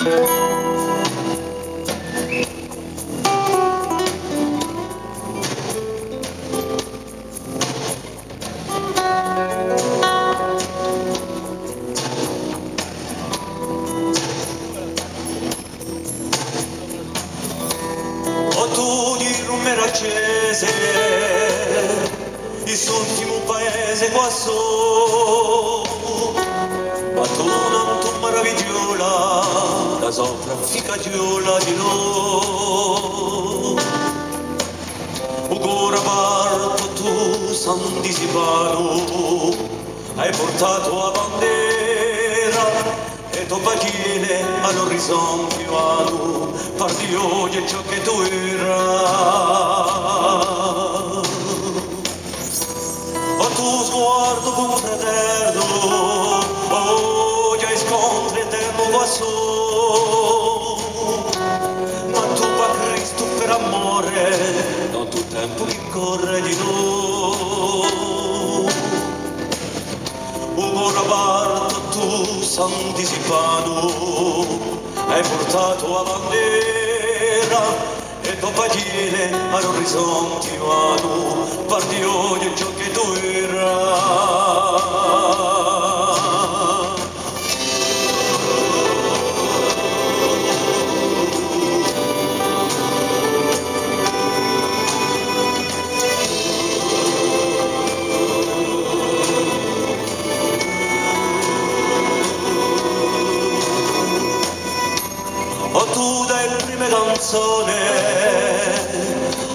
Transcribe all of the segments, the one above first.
Tu di rumore accese, il ultimo paese qua su, ma tu non tu meravigliola, da sopra ficagliola di noi. Ugora parto tu san disipano, hai portato a bandera, e tu pagine all'orizzonte vado, parti oggi è ciò che tu eras. O tu sguardo con fraterno, oh già scontri eterno qua su, ma tu pa Cristo per amore, non tu tempo che corre di noi. Ora parto tu san disipano, hai portato a bandera e dopo pagine all'orizzonte vado, parti oggi ciò che tu eras. O tu dai prime canzone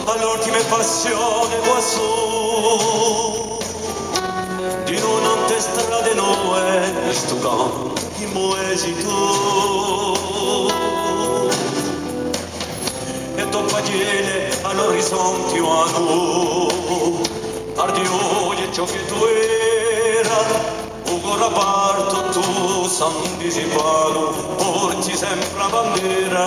all'ultima passione qua su, di non te strade nuove, sto canto chi muesi tu. E tu pagine all'orizzonte vado, parti oggi ciò che tu era. Ora parto tu san disipano, porti sempre la bandera.